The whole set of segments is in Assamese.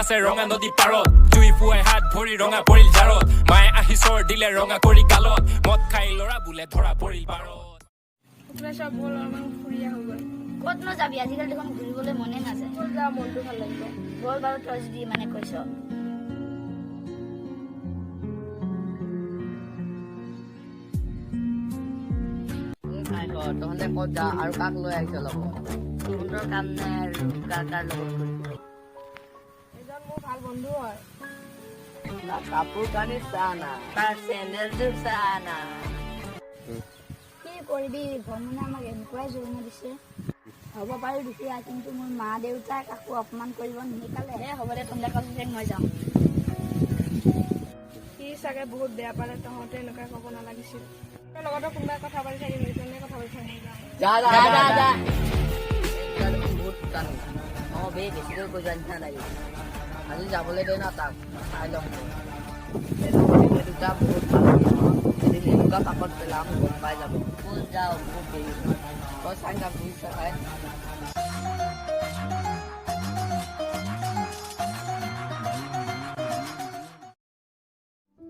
আছে ৰঙা নদী পাৰত জুই ফুৱাই হাত ভৰি ৰঙা পৰিল জাৰত মায়ে আহি চৰ দিলে ৰঙা কৰি গালত মদ খাই ল'ৰা বোলে ধৰা পৰিল বাৰত চব বল অলপমান ফুৰি আহোগৈ ক'তনো যাবি আজিকালি দেখোন ঘূৰিবলৈ মনে নাযায় বল যা মনটো ভাল লাগিব বল বাৰু তই যদি মানে কৈছ তহঁতে ক'ত যা আৰু কাক লৈ আহিছ লগত তহঁতৰ কাম নাই আৰু কাৰ লগত কৰিব এজন মোৰ ভাল বন্ধু হয় কাপোৰ কানি চা না তাৰ চেণ্ডেলযোৰ চা না কি কৰিবি ভ্ৰমণে আমাক এনেকুৱাই জোৰণা দিছে হ'ব পাৰো দুখীয়া কিন্তু মোৰ মা দেউতাই কাকো অপমান কৰিব নিশিকালে হ'ব দে তহঁতে ক'লে মই যাওঁ সি চাগে বহুত বেয়া পালে তহঁতে এনেকুৱা ক'ব নালাগিছিল তোৰ লগতো কোনোবাই কথা পাতি থাকিম এইজনে কথা পাতি থাকিম যা যা যা যা বহুত জানো অঁ বে বেছিকৈ কৈ যোৱা নিচিনা লাগিল আজি যাবলৈ দে না তাক চাই ল'ম দুটা বহুত ভাল এদিন এনেকুৱা পাকত পেলাম গম পাই যাব ক'ত যাওঁ বহুত দেৰি তই চাই না বুজিছ খাই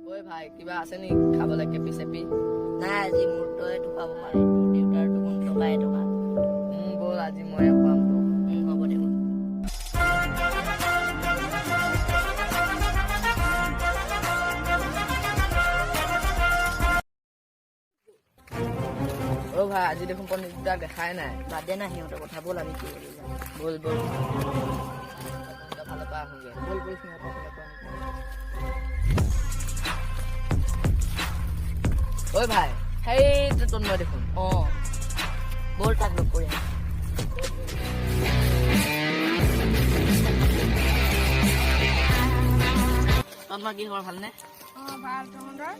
ঐ ভাই কিবা আছে নেকি খাবলৈ কেপি চেপি নাই আজি মোৰ তইতো খাব পাৰে তোৰ দেউতাৰ দেখোন টকাই টকা ব'ল আজি ময়ে খুৱাম তোক হ'ব দে অ' ভাই আজি দেখোন পনীৰ দুটা দেখাই নাই বাদ দে না সিহঁতৰ কথা ব'ল আমি কি কৰি যাম ব'ল ব'ল ভালে পাই আহোঁগৈ ব'ল ব'ল সিহঁতৰ ফালে পৰা ঐ ভাই সেইটো তন্ময় দেখোন অঁ ব'ল তাক লগ কৰি আহ তন্ময় কি খবৰ ভালনে অঁ ভাল তহঁতৰ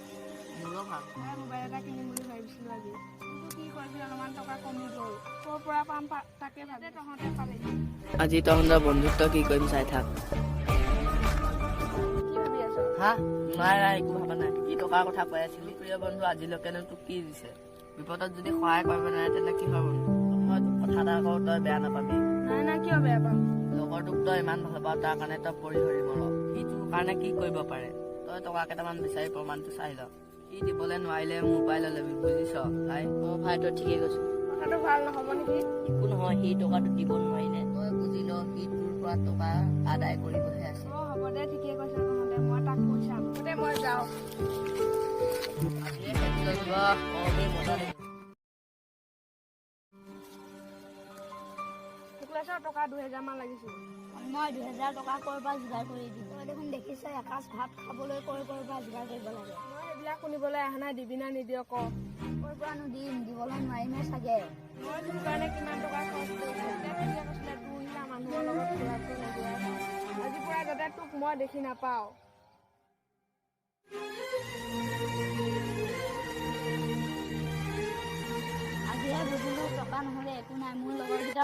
মোৰো ভাল মোবাইল এটা কিনিম বুলি ভাবিছিলোঁ আজি কিন্তু কি কৰিবি অলপমান টকা কমি গ'ল ক'ৰ পৰা পাম তাকে ভাবি তহঁতে পালি আজি তহঁতৰ বন্ধুত্ব কি কৰিম চাই থাক কি ভাবি আছ হা নাই নাই একো ভবা নাই কি টকাৰ কথা কৈ আছিলি প্ৰিয় বন্ধু আজিলৈকেনো তোক কি দিছে বিপদত যদি সহায় কৰিব নোৱাৰে তেন্তে কিহৰ বন্ধু মই তোক কথা এটা কওঁ তই বেয়া নাপাবি নাই নাই কিয় বেয়া পাম লগৰটোক তই ইমান ভাল পাৱ তাৰ কাৰণে তই পৰি ধৰি মৰ সি তোৰ কাৰণে কি কৰিব পাৰে তই টকা কেইটামান বিচাৰি প্ৰমাণটো চাই ল সি দিবলৈ নোৱাৰিলে মোবাইল ল'বি বুজিছ ভাই অঁ ভাই তই ঠিকেই কৈছ কথাটো ভাল নহ'ব নেকি একো নহয় সি টকাটো দিব নোৱাৰিলে তই বুজি ল সি তোৰ পৰা টকা আদায় কৰিবহে আছে অঁ হ'ব দে ঠিকেই কৈছ তহঁতে মই তাক কৈ চাম দে মই যাওঁ আজিয়ে শেষ কৰি দিব অঁ দেই মজা দেই শুক্লেশ্বৰ টকা 2000 মান লাগিছিল মই 2000 টকা ক'ৰ পৰা যোগাৰ কৰি দিম তই দেখোন দেখিছ এসাঁজ ভাত খাবলৈ ক'ৰ পৰা যোগাৰ কৰিব লাগে মই সেইবিলাক শুনিবলৈ অহা নাই দিবি না নিদিয় ক ক'ৰ পৰানো দিম দিবলৈ নোৱাৰিমে চাগে মই তোৰ কাৰণে কিমান টকা খৰচ কৰিছোঁ তেতিয়া কৈছিলে তোৰ নিচিনা মানুহৰ লগত ফুৰাটো নোযোৱাই আজিৰ পৰা যাতে তোক মই দেখি নাপাওঁ আজিহে বুজিলোঁ টকা নহ'লে একো নাই মোৰ লগৰকেইটা